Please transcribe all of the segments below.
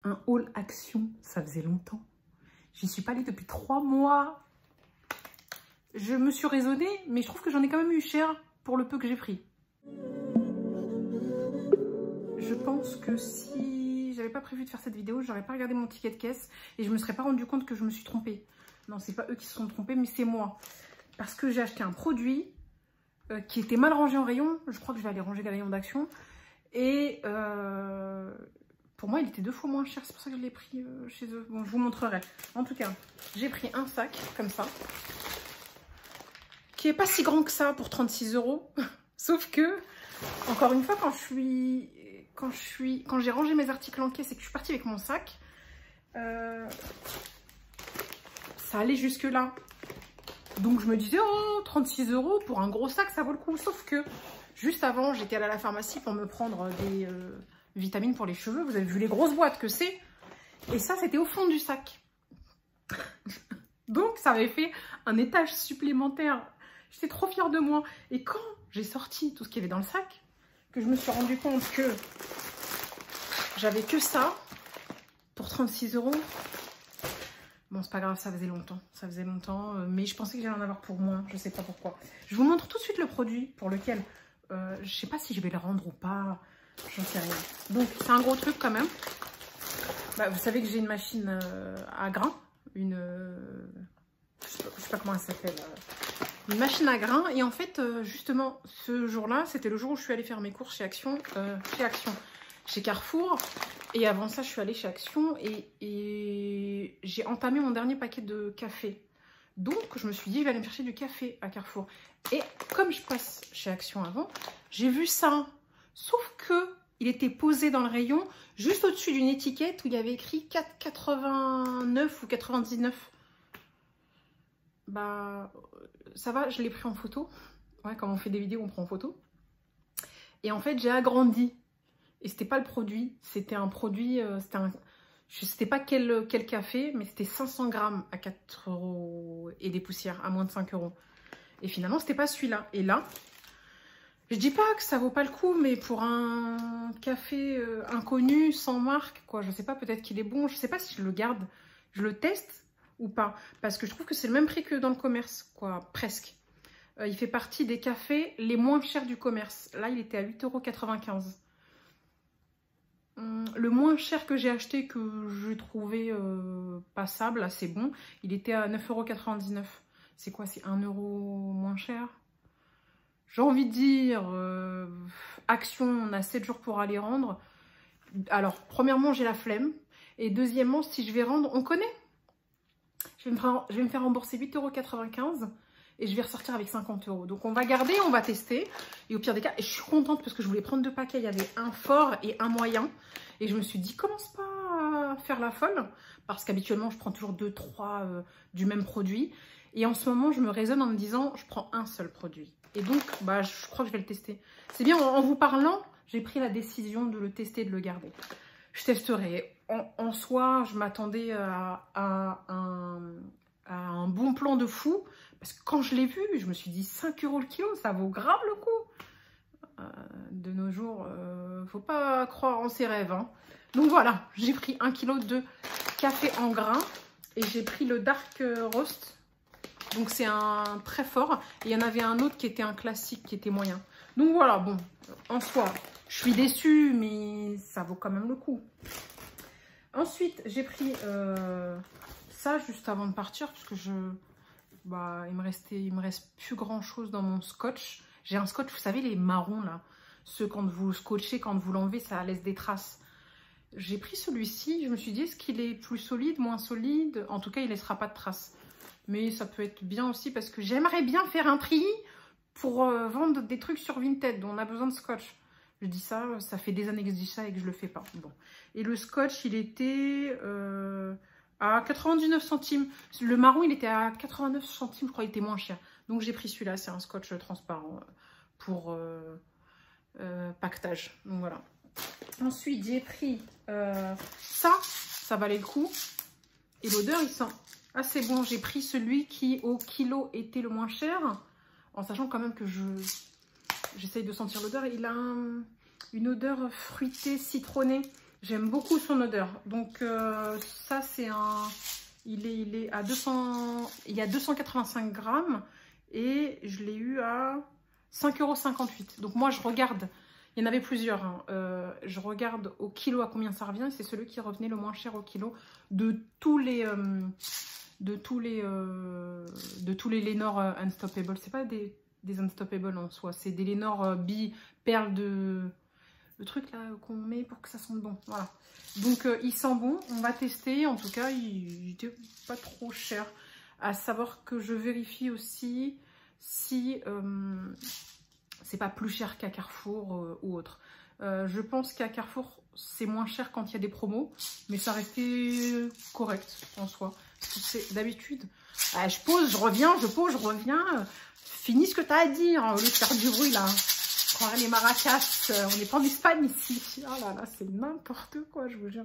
Un haul Action, ça faisait longtemps. J'y suis pas allée depuis 3 mois. Je me suis raisonnée, mais je trouve que j'en ai quand même eu cher pour le peu que j'ai pris. Je pense que si j'avais pas prévu de faire cette vidéo, j'aurais pas regardé mon ticket de caisse et je me serais pas rendu compte que je me suis trompée. Non, c'est pas eux qui se sont trompés, mais c'est moi. Parce que j'ai acheté un produit qui était mal rangé en rayon. Je crois que je vais aller ranger les rayons d'Action. Et pour moi, il était 2 fois moins cher. C'est pour ça que je l'ai pris chez eux. Bon, je vous montrerai. En tout cas, j'ai pris un sac comme ça, qui est pas si grand que ça pour 36 €. Sauf que, encore une fois, quand j'ai rangé mes articles en caisse et que je suis partie avec mon sac, ça allait jusque là. Donc je me disais, oh, 36 € pour un gros sac, ça vaut le coup. Sauf que, juste avant, j'étais allée à la pharmacie pour me prendre des vitamines pour les cheveux. Vous avez vu les grosses boîtes que c'est. Et ça, c'était au fond du sac. Donc, ça avait fait un étage supplémentaire. J'étais trop fière de moi. Et quand j'ai sorti tout ce qu'il y avait dans le sac, que je me suis rendu compte que j'avais que ça pour 36 €. Bon, c'est pas grave, ça faisait longtemps. Ça faisait longtemps, mais je pensais que j'allais en avoir pour moins. Je sais pas pourquoi. Je vous montre tout de suite le produit pour lequel je sais pas si je vais le rendre ou pas. J'en sais rien. Donc, c'est un gros truc quand même. Bah, vous savez que j'ai une machine à grains. Je sais pas comment elle s'appelle. Une machine à grains. Et en fait, justement, ce jour-là, c'était le jour où je suis allée faire mes courses chez Action. Chez Carrefour. Et avant ça, je suis allée chez Action et j'ai entamé mon dernier paquet de café. Donc, je me suis dit, je vais aller me chercher du café à Carrefour. Et comme je passe chez Action avant, j'ai vu ça. Sauf que il était posé dans le rayon, juste au-dessus d'une étiquette où il y avait écrit 4,89 ou 99. Bah, ça va, je l'ai pris en photo. Ouais, quand on fait des vidéos, on prend en photo. Et en fait, j'ai agrandi. Et c'était pas le produit, c'était un produit, je sais pas quel café, mais c'était 500 grammes à 4 € et des poussières, à moins de 5 €. Et finalement, c'était pas celui-là. Et là, je dis pas que ça vaut pas le coup, mais pour un café inconnu, sans marque, quoi, je sais pas, peut-être qu'il est bon, je sais pas si je le garde, je le teste ou pas. Parce que je trouve que c'est le même prix que dans le commerce, quoi, presque. Il fait partie des cafés les moins chers du commerce. Là, il était à 8,95 €. Le moins cher que j'ai acheté, que j'ai trouvé passable, assez bon, il était à 9,99 €. C'est quoi? C'est 1 € moins cher? J'ai envie de dire, Action, on a 7 jours pour aller rendre. Alors, premièrement, j'ai la flemme. Et deuxièmement, si je vais rendre, on connaît. Je vais me faire rembourser 8,95 € et je vais ressortir avec 50 €. Donc, on va garder, on va tester. Et au pire des cas, et je suis contente parce que je voulais prendre 2 paquets. Il y avait un fort et un moyen. Et je me suis dit, commence pas à faire la folle. Parce qu'habituellement, je prends toujours 2-3 du même produit. Et en ce moment, je me raisonne en me disant, je prends un seul produit. Et donc, bah, je crois que je vais le tester. C'est bien, en vous parlant, j'ai pris la décision de le tester et de le garder. Je testerai. En soi, je m'attendais à un bon plan de fou. Parce que quand je l'ai vu, je me suis dit 5 € le kilo, ça vaut grave le coup. De nos jours, faut pas croire en ses rêves. Hein. Donc voilà, j'ai pris 1 kg de café en grains. Et j'ai pris le Dark Roast. Donc c'est un très fort. Et il y en avait un autre qui était un classique, qui était moyen. Donc voilà, bon, en soi, je suis déçue, mais ça vaut quand même le coup. Ensuite, j'ai pris ça juste avant de partir, parce que il me reste plus grand chose dans mon scotch. J'ai un scotch, vous savez, les marrons là. Ceux quand vous scotchez, quand vous l'enlevez, ça laisse des traces. J'ai pris celui-ci, je me suis dit, est-ce qu'il est plus solide, moins solide? En tout cas, il laissera pas de traces. Mais ça peut être bien aussi parce que j'aimerais bien faire un tri pour vendre des trucs sur Vinted dont on a besoin de scotch. Je dis ça, ça fait des années que je dis ça et que je le fais pas. Bon. Et le scotch, il était à 99 centimes. Le marron, il était à 89 centimes, je crois, il était moins cher. Donc j'ai pris celui-là, c'est un scotch transparent pour paquetage. Donc voilà. Ensuite, j'ai pris ça valait le coup. Et l'odeur, il sent assez bon. J'ai pris celui qui, au kilo, était le moins cher. En sachant quand même que j'essaye de sentir l'odeur. Il a une odeur fruitée, citronnée. J'aime beaucoup son odeur. Donc ça c'est un... Il est à 200... Il y a 285 grammes et je l'ai eu à 5,58 €. Donc moi je regarde, il y en avait plusieurs. Hein. Je regarde au kilo à combien ça revient. C'est celui qui revenait le moins cher au kilo de tous les... de tous les Lenor Unstoppable. C'est pas des Unstoppable en soi, c'est des Lenor perles de... Le truc là qu'on met pour que ça sente bon. Voilà. Donc il sent bon, on va tester. En tout cas, il était pas trop cher. À savoir que je vérifie aussi si c'est pas plus cher qu'à Carrefour ou autre. Je pense qu'à Carrefour, c'est moins cher quand il y a des promos, mais ça restait correct en soi. C'est d'habitude, je pose, je reviens, je pose, je reviens. Finis ce que tu as à dire, au lieu de faire du bruit là. Les maracas, on n'est pas en Espagne ici. Oh là là, c'est n'importe quoi, je vous jure.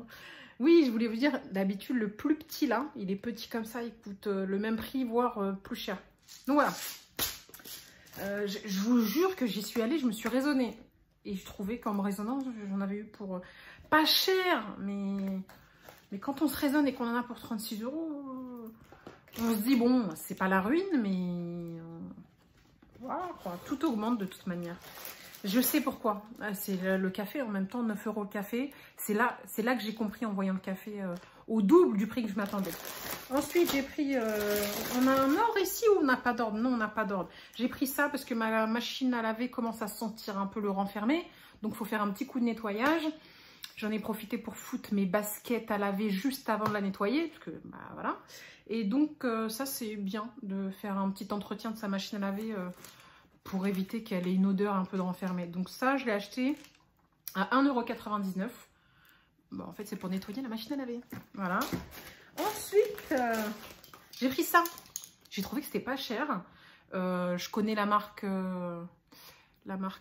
Oui, je voulais vous dire, d'habitude, le plus petit là, il est petit comme ça, il coûte le même prix, voire plus cher. Donc voilà. Je vous jure que j'y suis allée, je me suis raisonnée. Et je trouvais qu'en me raisonnant, j'en avais eu pour pas cher, mais quand on se raisonne et qu'on en a pour 36 €, on se dit, bon, c'est pas la ruine, mais voilà, quoi. Tout augmente de toute manière. Je sais pourquoi. C'est le café, en même temps, 9 € le café. C'est là que j'ai compris en voyant le café au double du prix que je m'attendais. Ensuite, j'ai pris... on a un ordre ici ou on n'a pas d'ordre? Non, on n'a pas d'ordre. J'ai pris ça parce que ma machine à laver commence à sentir un peu le renfermé. Donc, il faut faire un petit coup de nettoyage. J'en ai profité pour foutre mes baskets à laver juste avant de la nettoyer. Parce que, bah voilà. Et donc, ça, c'est bien de faire un petit entretien de sa machine à laver pour éviter qu'elle ait une odeur un peu de renfermé. Donc ça, je l'ai acheté à 1,99 €. Bon, en fait, c'est pour nettoyer la machine à laver. Voilà. Ensuite, j'ai pris ça. J'ai trouvé que c'était pas cher. Je connais la marque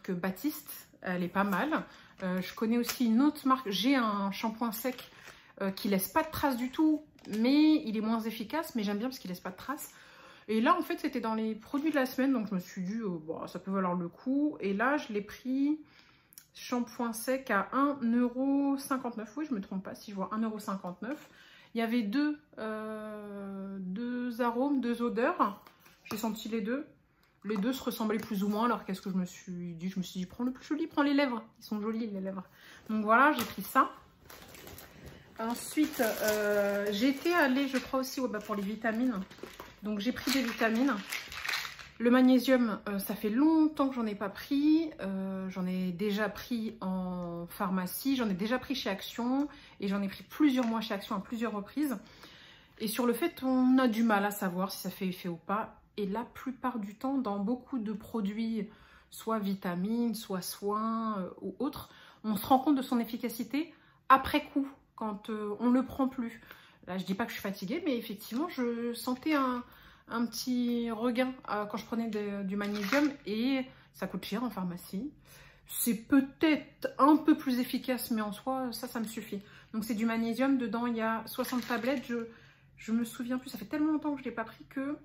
Baptiste. Elle est pas mal. Je connais aussi une autre marque. J'ai un shampoing sec qui laisse pas de traces du tout, mais il est moins efficace. Mais j'aime bien parce qu'il laisse pas de traces. Et là, en fait, c'était dans les produits de la semaine. Donc, je me suis dit, bon, ça peut valoir le coup. Et là, je l'ai pris shampoing sec à 1,59 €. Oui, je me trompe pas si je vois 1,59 €. Il y avait deux arômes, deux odeurs. J'ai senti les deux. Les deux se ressemblaient plus ou moins. Alors, qu'est-ce que je me suis dit? Je me suis dit, prends le plus joli, prends les lèvres. Ils sont jolis, les lèvres. Donc, voilà, j'ai pris ça. Ensuite, j'étais allée, je crois aussi, pour les vitamines. Donc, j'ai pris des vitamines. Le magnésium, ça fait longtemps que j'en ai pas pris. J'en ai déjà pris en pharmacie. J'en ai déjà pris chez Action. Et j'en ai pris plusieurs mois chez Action à plusieurs reprises. Et sur le fait, on a du mal à savoir si ça fait effet ou pas. Et la plupart du temps, dans beaucoup de produits, soit vitamines, soit soins ou autres, on se rend compte de son efficacité après coup, quand on ne le prend plus. Là, je dis pas que je suis fatiguée, mais effectivement, je sentais un petit regain quand je prenais du magnésium et ça coûte cher en pharmacie. C'est peut-être un peu plus efficace, mais en soi, ça me suffit. Donc, c'est du magnésium. Dedans, il y a 60 tablettes. Je me souviens plus. Ça fait tellement longtemps que je ne l'ai pas pris que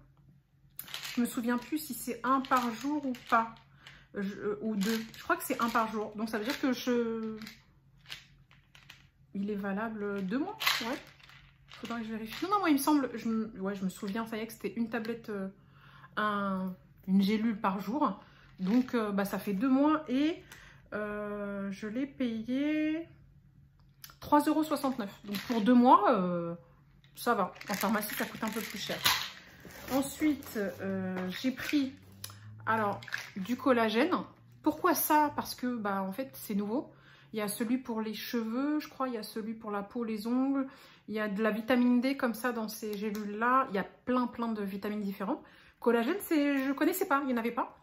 je me souviens plus si c'est un par jour ou pas. Ou deux. Je crois que c'est un par jour. Donc, ça veut dire que il est valable 2 mois. Ouais. Faudrait que je vérifie. Non, moi, il me semble... je me souviens, ça y est, que c'était une tablette, une gélule par jour. Donc, ça fait 2 mois et je l'ai payé 3,69 €. Donc, pour 2 mois, ça va. En pharmacie, ça coûte un peu plus cher. Ensuite, j'ai pris alors du collagène. Pourquoi ça? Parce que, en fait, c'est nouveau. Il y a celui pour les cheveux, je crois. Il y a celui pour la peau, les ongles. Il y a de la vitamine D comme ça dans ces gélules-là. Il y a plein de vitamines différentes. Collagène, je ne connaissais pas. Il n'y en avait pas.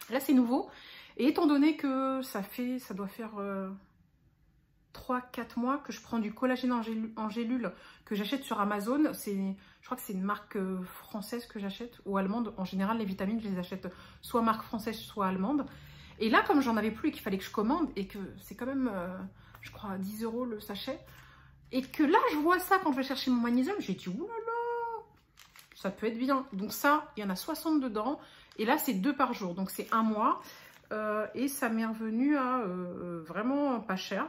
Là, c'est nouveau. Et étant donné que ça doit faire 3-4 mois que je prends du collagène en gélule que j'achète sur Amazon. Je crois que c'est une marque française que j'achète ou allemande. En général, les vitamines, je les achète soit marque française, soit allemande. Et là, comme j'en avais plus et qu'il fallait que je commande et que c'est quand même, je crois, 10 € le sachet. Et que là, je vois ça quand je vais chercher mon magnésium. J'ai dit, oulala, ça peut être bien. Donc ça, il y en a 60 dedans. Et là, c'est 2 par jour. Donc c'est 1 mois. Et ça m'est revenu à vraiment pas cher.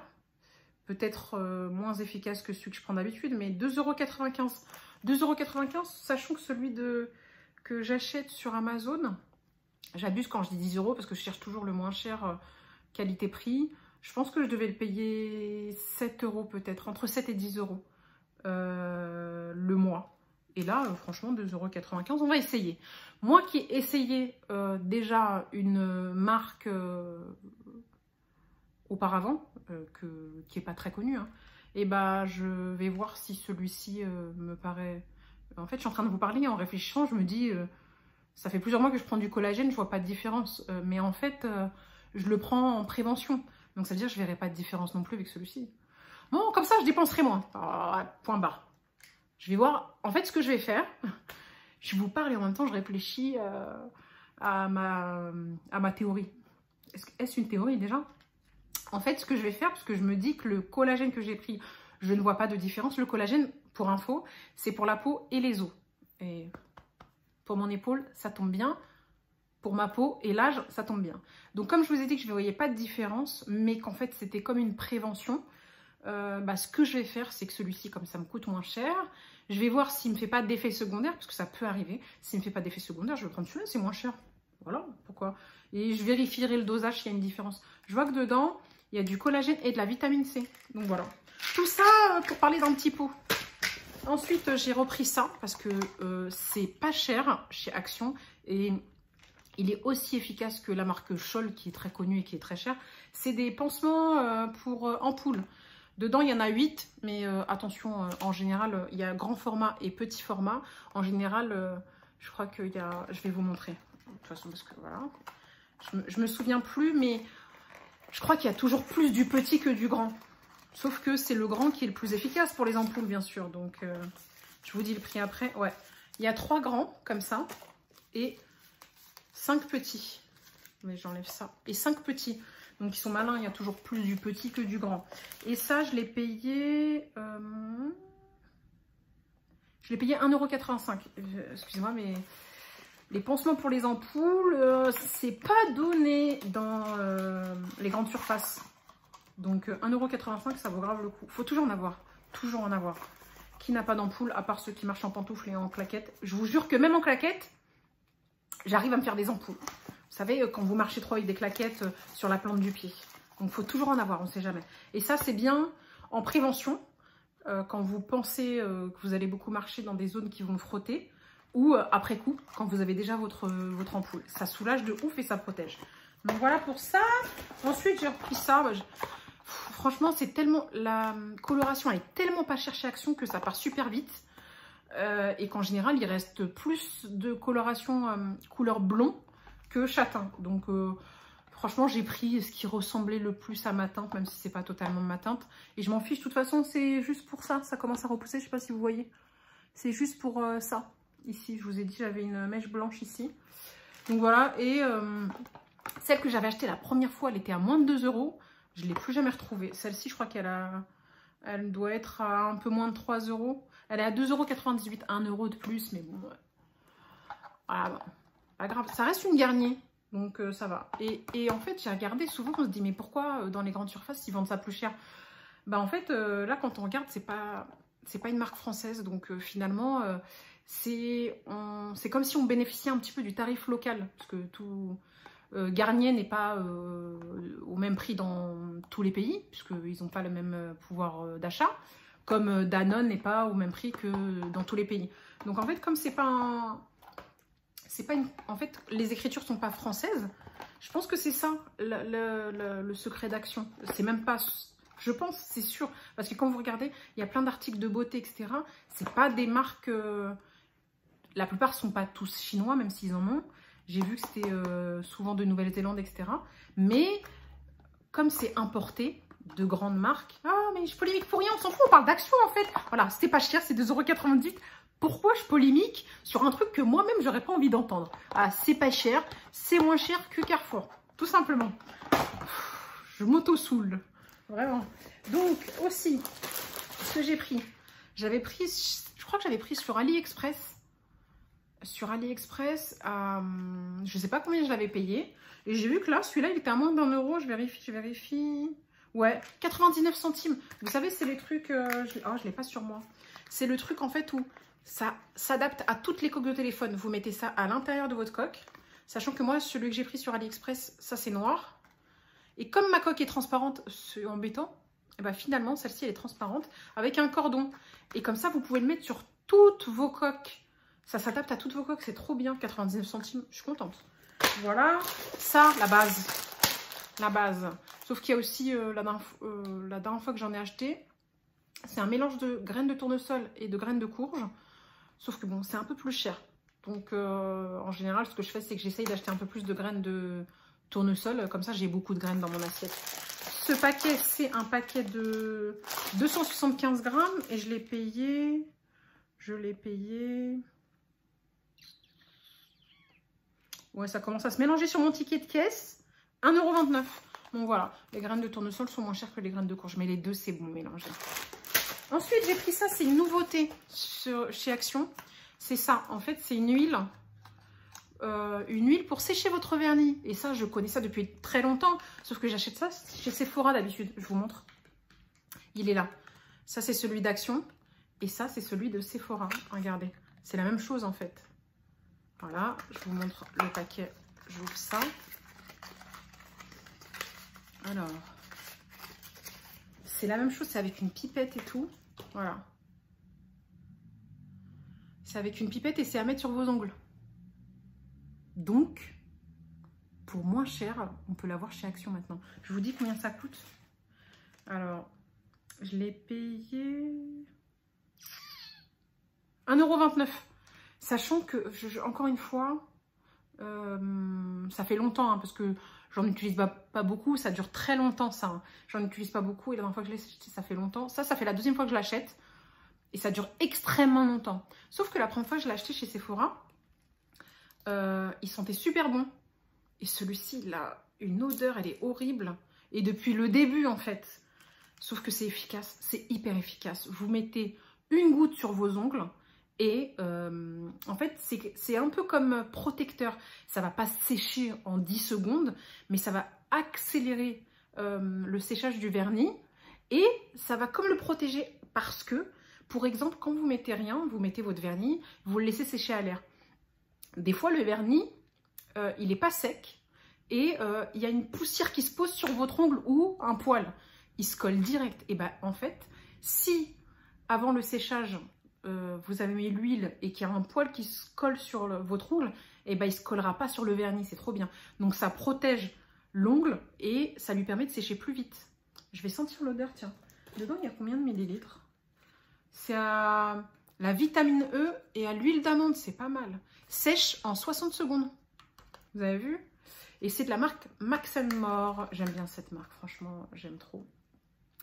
peut-être moins efficace que celui que je prends d'habitude, mais 2,95 €. 2,95 €, sachant que celui que j'achète sur Amazon, j'abuse quand je dis 10 € parce que je cherche toujours le moins cher qualité-prix. Je pense que je devais le payer 7 € peut-être, entre 7 et 10 € le mois. Et là, franchement, 2,95 €, on va essayer. Moi qui ai essayé déjà une marque auparavant, qui n'est pas très connue, hein, et bah, je vais voir si celui-ci me paraît... En fait, je suis en train de vous parler, en réfléchissant, je me dis, ça fait plusieurs mois que je prends du collagène, je vois pas de différence. Mais en fait, je le prends en prévention. Donc ça veut dire que je verrai pas de différence non plus avec celui-ci. Bon, comme ça, je dépenserai moins. Point barre. Je vais voir. En fait, ce que je vais faire, je vous parle et en même temps, je réfléchis à ma théorie. Est-ce une théorie déjà? En fait, ce que je vais faire, parce que je me dis que le collagène que j'ai pris, je ne vois pas de différence. Le collagène, pour info, c'est pour la peau et les os. Et pour mon épaule, ça tombe bien. Pour ma peau et l'âge, ça tombe bien. Donc, comme je vous ai dit que je ne voyais pas de différence, mais qu'en fait, c'était comme une prévention, ce que je vais faire, c'est que celui-ci, comme ça me coûte moins cher, je vais voir s'il ne me fait pas d'effet secondaire, parce que ça peut arriver. S'il ne me fait pas d'effet secondaire, je vais prendre celui-là, c'est moins cher. Voilà, pourquoi. Et je vérifierai le dosage s'il y a une différence. Je vois que dedans, il y a du collagène et de la vitamine C. Donc voilà. Tout ça pour parler d'un petit pot. Ensuite, j'ai repris ça, parce que c'est pas cher chez Action. Et il est aussi efficace que la marque Scholl, qui est très connue et qui est très chère. C'est des pansements pour ampoules. Dedans, il y en a 8, mais attention, en général, il y a grand format et petit format. En général, je crois qu'il y a... Je vais vous montrer. De toute façon, parce que voilà. Je me souviens plus, mais je crois qu'il y a toujours plus du petit que du grand. Sauf que c'est le grand qui est le plus efficace pour les ampoules, bien sûr. Donc, je vous dis le prix après. Ouais, il y a 3 grands, comme ça, et 5 petits. Mais j'enlève ça. Et 5 petits. Donc, ils sont malins. Il y a toujours plus du petit que du grand. Et ça, je l'ai payé... je l'ai payé 1,85 €. Excusez-moi, mais... Les pansements pour les ampoules, c'est pas donné dans les grandes surfaces. Donc 1,85 €, ça vaut grave le coup. Faut toujours en avoir. Toujours en avoir. Qui n'a pas d'ampoule, à part ceux qui marchent en pantoufles et en claquettes. Je vous jure que même en claquettes, j'arrive à me faire des ampoules. Vous savez, quand vous marchez trop avec des claquettes sur la plante du pied. Donc il faut toujours en avoir, on ne sait jamais. Et ça, c'est bien en prévention. Quand vous pensez que vous allez beaucoup marcher dans des zones qui vont frotter. Ou après coup, quand vous avez déjà votre ampoule. Ça soulage de ouf et ça protège. Donc voilà pour ça. Ensuite, j'ai repris ça. Franchement, c'est tellement... La coloration, elle est tellement pas chère chez Action que ça part super vite. Et qu'en général, il reste plus de coloration couleur blond que châtain. Donc franchement, j'ai pris ce qui ressemblait le plus à ma teinte, même si c'est pas totalement ma teinte. Et je m'en fiche. De toute façon, c'est juste pour ça. Ça commence à repousser. Je sais pas si vous voyez. C'est juste pour ça. Ici, je vous ai dit, j'avais une mèche blanche ici. Donc voilà, et celle que j'avais achetée la première fois, elle était à moins de 2 €. Je ne l'ai plus jamais retrouvée. Celle-ci, je crois elle doit être à un peu moins de 3 €. Elle est à 2,98 €, 1 € de plus, mais bon. Voilà, bon, pas grave. Ça reste une Garnier, donc ça va. Et en fait, j'ai regardé souvent, on se dit, mais pourquoi dans les grandes surfaces, ils vendent ça plus cher? Bah en fait, là, quand on regarde, c'est pas une marque française, donc finalement... c'est comme si on bénéficiait un petit peu du tarif local, parce que tout Garnier n'est pas au même prix dans tous les pays, puisqu'ils n'ont pas le même pouvoir d'achat, comme Danone n'est pas au même prix que dans tous les pays. Donc en fait, comme en fait, les écritures sont pas françaises, je pense que c'est ça le secret d'Action. C'est même pas... Je pense, c'est sûr, parce que quand vous regardez, il y a plein d'articles de beauté, etc. C'est pas des marques... La plupart ne sont pas tous chinois, même s'ils en ont. J'ai vu que c'était souvent de Nouvelle-Zélande, etc. Mais comme c'est importé de grandes marques... Ah, mais je polémique pour rien, on s'en fout, on parle d'Action en fait. Voilà, c'était pas cher, c'est 2,98 €. Pourquoi je polémique sur un truc que moi-même, j'aurais pas envie d'entendre? Ah, c'est pas cher, c'est moins cher que Carrefour. Tout simplement. Je m'auto-soule. Vraiment. Donc, aussi, ce que j'ai pris. J'avais pris, je crois que j'avais pris sur AliExpress. Sur AliExpress, je ne sais pas combien je l'avais payé. Et j'ai vu que là, celui-là, il était à moins d'1 €. Je vérifie. Ouais, 99 centimes. Vous savez, c'est les trucs... je l'ai pas sur moi. C'est le truc, en fait, où ça s'adapte à toutes les coques de téléphone. Vous mettez ça à l'intérieur de votre coque. Sachant que moi, celui que j'ai pris sur AliExpress, ça, c'est noir. Et comme ma coque est transparente, c'est embêtant. Et ben, finalement, celle-ci, elle est transparente avec un cordon. Et comme ça, vous pouvez le mettre sur toutes vos coques. Ça s'adapte à toutes vos coques. C'est trop bien. 99 centimes. Je suis contente. Voilà. Ça, la base. La base. Sauf qu'il y a aussi, la dernière fois que j'en ai acheté, c'est un mélange de graines de tournesol et de graines de courge. Sauf que bon, c'est un peu plus cher. Donc, en général, ce que je fais, c'est que j'essaye d'acheter un peu plus de graines de tournesol. Comme ça, j'ai beaucoup de graines dans mon assiette. Ce paquet, c'est un paquet de 275 grammes. Et je l'ai payé... Ouais, ça commence à se mélanger sur mon ticket de caisse. 1,29 €. Bon, voilà. Les graines de tournesol sont moins chères que les graines de courge. Mais les deux, c'est bon mélangé. Ensuite, j'ai pris ça. C'est une nouveauté chez Action. C'est ça. En fait, c'est une huile. Une huile pour sécher votre vernis. Et ça, je connais ça depuis très longtemps. Sauf que j'achète ça chez Sephora d'habitude. Je vous montre. Il est là. Ça, c'est celui d'Action. Et ça, c'est celui de Sephora. Regardez. C'est la même chose, en fait. Voilà. Je vous montre le paquet. J'ouvre ça. Alors. C'est la même chose. C'est avec une pipette et tout. Voilà. C'est avec une pipette et c'est à mettre sur vos ongles. Donc, pour moins cher, on peut l'avoir chez Action maintenant. Je vous dis combien ça coûte. Alors, je l'ai payé 1,29 €. Sachant que, encore une fois, ça fait longtemps, hein, parce que j'en utilise pas beaucoup. Ça dure très longtemps, ça. Hein. J'en utilise pas beaucoup. Et la dernière fois que je l'ai acheté, ça fait longtemps. Ça fait la deuxième fois que je l'achète. Et ça dure extrêmement longtemps. Sauf que la première fois que je l'ai acheté chez Sephora, il sentait super bon. Et celui-ci, il a une odeur, elle est horrible. Et depuis le début, en fait. Sauf que c'est efficace, c'est hyper efficace. Vous mettez une goutte sur vos ongles. Et en fait, c'est un peu comme protecteur. Ça ne va pas sécher en 10 secondes, mais ça va accélérer le séchage du vernis. Et ça va comme le protéger parce que, pour exemple, quand vous mettez rien, vous mettez votre vernis, vous le laissez sécher à l'air. Des fois, le vernis, il n'est pas sec et il y a une poussière qui se pose sur votre ongle ou un poil. Il se colle direct. Et bien, en fait, si avant le séchage, vous avez mis l'huile et qu'il y a un poil qui se colle sur votre ongle, et ben il ne se collera pas sur le vernis. C'est trop bien. Donc, ça protège l'ongle et ça lui permet de sécher plus vite. Je vais sentir l'odeur, tiens. Dedans, il y a combien de millilitres? C'est à la vitamine E et à l'huile d'amande, c'est pas mal. Sèche en 60 secondes. Vous avez vu? Et c'est de la marque Max & More. J'aime bien cette marque, franchement, j'aime trop.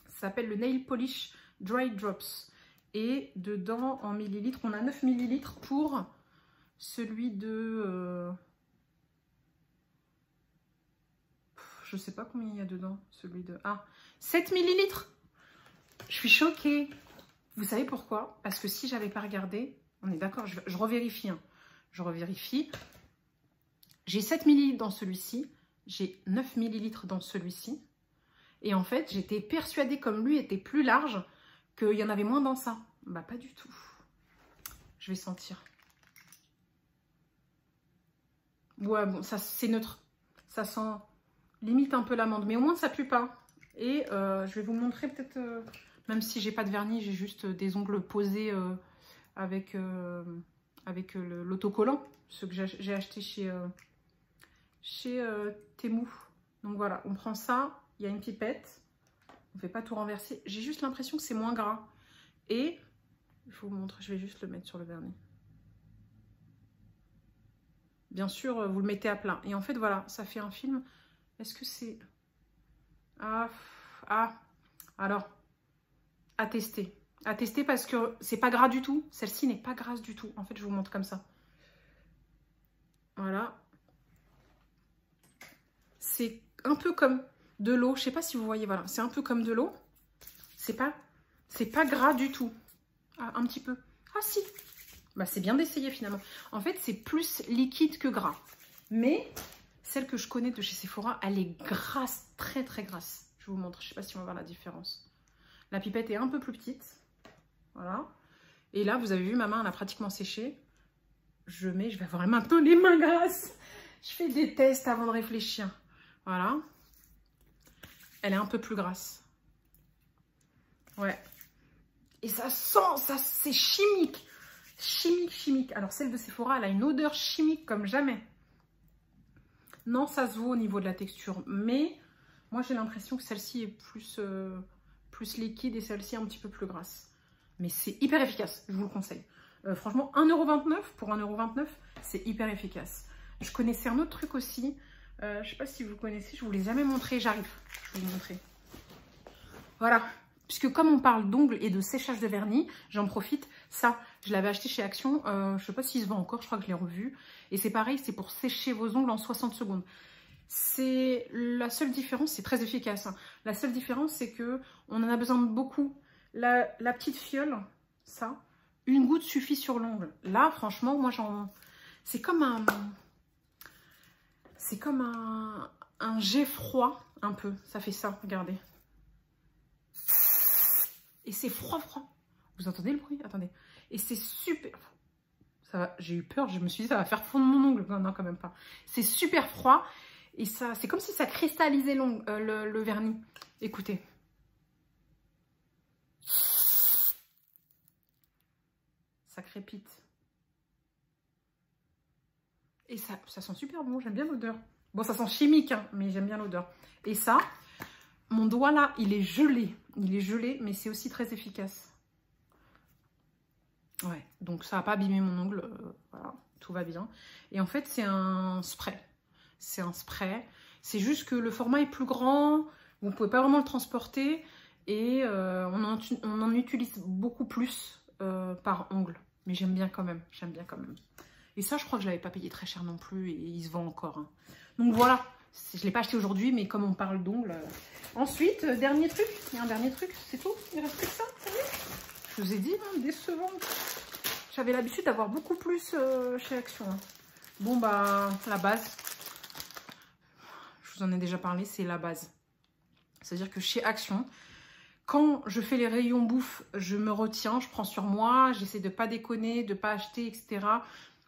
Ça s'appelle le Nail Polish Dry Drops. Et dedans, en millilitres, on a 9 millilitres pour celui de... je sais pas combien il y a dedans, celui de... Ah, 7 millilitres. Je suis choquée. Vous savez pourquoi? Parce que si j'avais pas regardé, on est d'accord, je revérifie. Hein. Je revérifie. J'ai 7 millilitres dans celui-ci. J'ai 9 millilitres dans celui-ci. Et en fait, j'étais persuadée, comme lui était plus large, qu'il y en avait moins dans ça. Bah, pas du tout. Je vais sentir. Ouais, bon, ça c'est neutre. Ça sent limite un peu l'amande. Mais au moins, ça pue pas. Et je vais vous montrer peut-être... même si j'ai pas de vernis, j'ai juste des ongles posés avec l'autocollant. Ce que j'ai acheté chez Temu. Donc voilà, on prend ça. Il y a une pipette. On ne fait pas tout renverser. J'ai juste l'impression que c'est moins gras. Et je vous montre, je vais juste le mettre sur le vernis. Bien sûr, vous le mettez à plat. Et en fait, voilà, ça fait un film. Est-ce que c'est... Ah, alors, à tester. À tester parce que c'est pas gras du tout. Celle-ci n'est pas grasse du tout. En fait, je vous montre comme ça. Voilà. C'est un peu comme de l'eau. Je sais pas si vous voyez, voilà. C'est un peu comme de l'eau. C'est pas gras du tout. Ah, un petit peu. Ah si. Bah, c'est bien d'essayer finalement. En fait, c'est plus liquide que gras. Mais celle que je connais de chez Sephora, elle est grasse, très très grasse. Je Je vous montre, je ne sais pas si on va voir la différence. La pipette est un peu plus petite. Voilà. Et là, vous avez vu, ma main, elle a pratiquement séché. Je vais avoir maintenant les mains grasses. Je fais des tests avant de réfléchir. Voilà. Elle est un peu plus grasse. Ouais. Et ça sent, ça c'est chimique. Chimique. Alors, celle de Sephora, elle a une odeur chimique comme jamais. Non, ça se voit au niveau de la texture. Mais moi, j'ai l'impression que celle-ci est plus liquide et celle-ci un petit peu plus grasse. Mais c'est hyper efficace, je vous le conseille. Franchement, 1,29 € pour 1,29 €, c'est hyper efficace. Je connaissais un autre truc aussi. Je ne sais pas si vous connaissez, je ne vous l'ai jamais montré. J'arrive, je vais vous montrer. Voilà. Puisque comme on parle d'ongles et de séchage de vernis, j'en profite. Ça, je l'avais acheté chez Action. Je ne sais pas s'il se vend encore, je crois que je l'ai revu. Et c'est pareil, c'est pour sécher vos ongles en 60 secondes. C'est la seule différence, c'est très efficace. Hein. La seule différence, c'est que on en a besoin de beaucoup. La petite fiole, ça, une goutte suffit sur l'ongle. Là, franchement, moi, c'est comme un jet froid, un peu. Ça fait ça, regardez. Et c'est froid. Vous entendez le bruit? Attendez. Et c'est super... Ça va, j'ai eu peur, je me suis dit, ça va faire fondre mon ongle. Non, quand même pas. C'est super froid. Et ça, c'est comme si ça cristallisait le vernis. Écoutez. Ça crépite. Et ça sent super bon, j'aime bien l'odeur. Bon, ça sent chimique, hein, mais j'aime bien l'odeur. Et ça, mon doigt là, il est gelé. Il est gelé, mais c'est aussi très efficace. Ouais, donc ça va pas abîmer mon ongle. Voilà, tout va bien. Et en fait, c'est un spray. C'est un spray. C'est juste que le format est plus grand. Vous ne pouvez pas vraiment le transporter. Et on en utilise beaucoup plus par ongle. Mais j'aime bien quand même. J'aime bien quand même. Et ça, je crois que je ne l'avais pas payé très cher non plus. Et il se vend encore. Hein. Donc voilà. Je ne l'ai pas acheté aujourd'hui, mais comme on parle d'ongles. Ensuite, dernier truc. Il y a un dernier truc, c'est tout. Il reste que ça. Je vous ai dit, hein, décevant. J'avais l'habitude d'avoir beaucoup plus chez Action. Hein. Bon, bah, la base. Je vous en ai déjà parlé, c'est la base. C'est-à-dire que chez Action, quand je fais les rayons bouffe, je me retiens, je prends sur moi, j'essaie de ne pas déconner, de ne pas acheter, etc.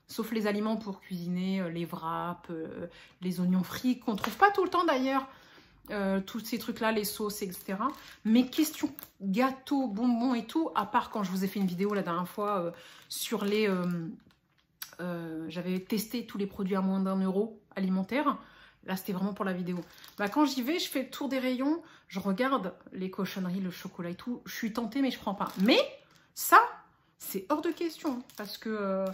Sauf les aliments pour cuisiner, les wraps, les oignons frits, qu'on ne trouve pas tout le temps d'ailleurs. Tous ces trucs-là, les sauces, etc. Mais question gâteaux, bonbons et tout, à part quand je vous ai fait une vidéo la dernière fois sur les... j'avais testé tous les produits à moins d'1 € alimentaires. Là, c'était vraiment pour la vidéo. Bah, quand j'y vais, je fais le tour des rayons, je regarde les cochonneries, le chocolat et tout. Je suis tentée, mais je prends pas. Mais ça, c'est hors de question. Parce que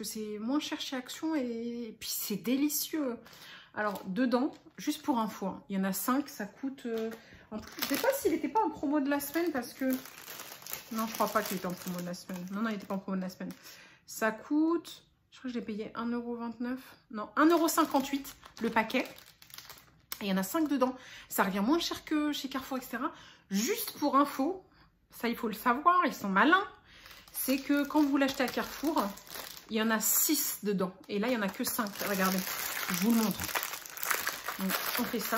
c'est moins cher chez Action et puis c'est délicieux. Alors, dedans, juste pour info, hein, il y en a 5, ça coûte... en plus, je ne sais pas s'il n'était pas en promo de la semaine parce que... Non, je crois pas qu'il était en promo de la semaine. Non, il n'était pas en promo de la semaine. Ça coûte... Je crois que je l'ai payé 1,29 €. Non, 1,58 € le paquet. Et il y en a 5 dedans. Ça revient moins cher que chez Carrefour, etc. Juste pour info, ça il faut le savoir, ils sont malins. C'est que quand vous l'achetez à Carrefour, il y en a 6 dedans. Et là, il n'y en a que 5. Regardez, je vous le montre. Donc, on fait ça.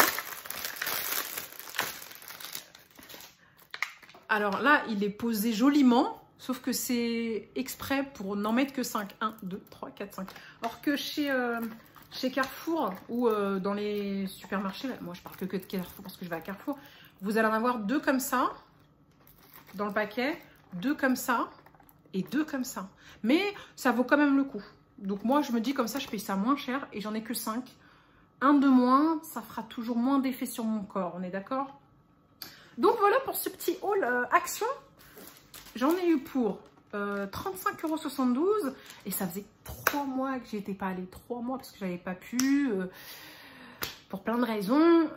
Alors là, il est posé joliment. Sauf que c'est exprès pour n'en mettre que 5. 1, 2, 3, 4, 5. Or que chez Carrefour ou dans les supermarchés, là, moi je parle que de Carrefour parce que je vais à Carrefour, vous allez en avoir 2 comme ça dans le paquet, 2 comme ça et 2 comme ça. Mais ça vaut quand même le coup. Donc moi je me dis comme ça, je paye ça moins cher et j'en ai que 5. Un de moins, ça fera toujours moins d'effet sur mon corps, on est d'accord? Donc voilà pour ce petit haul Action. J'en ai eu pour 35,72 € et ça faisait 3 mois que j'y étais pas allée. 3 mois parce que j'avais pas pu, pour plein de raisons,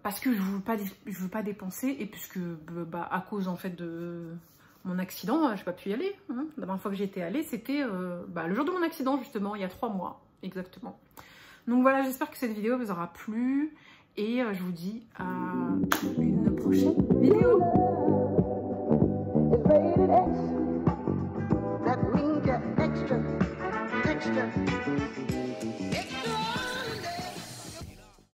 parce que je veux pas dépenser et puisque bah, à cause en fait de mon accident, j'ai pas pu y aller. Hein. La dernière fois que j'y étais allée, c'était le jour de mon accident justement, il y a 3 mois exactement. Donc voilà, j'espère que cette vidéo vous aura plu et je vous dis à une prochaine vidéo. Rated X, that means you're extra, extra.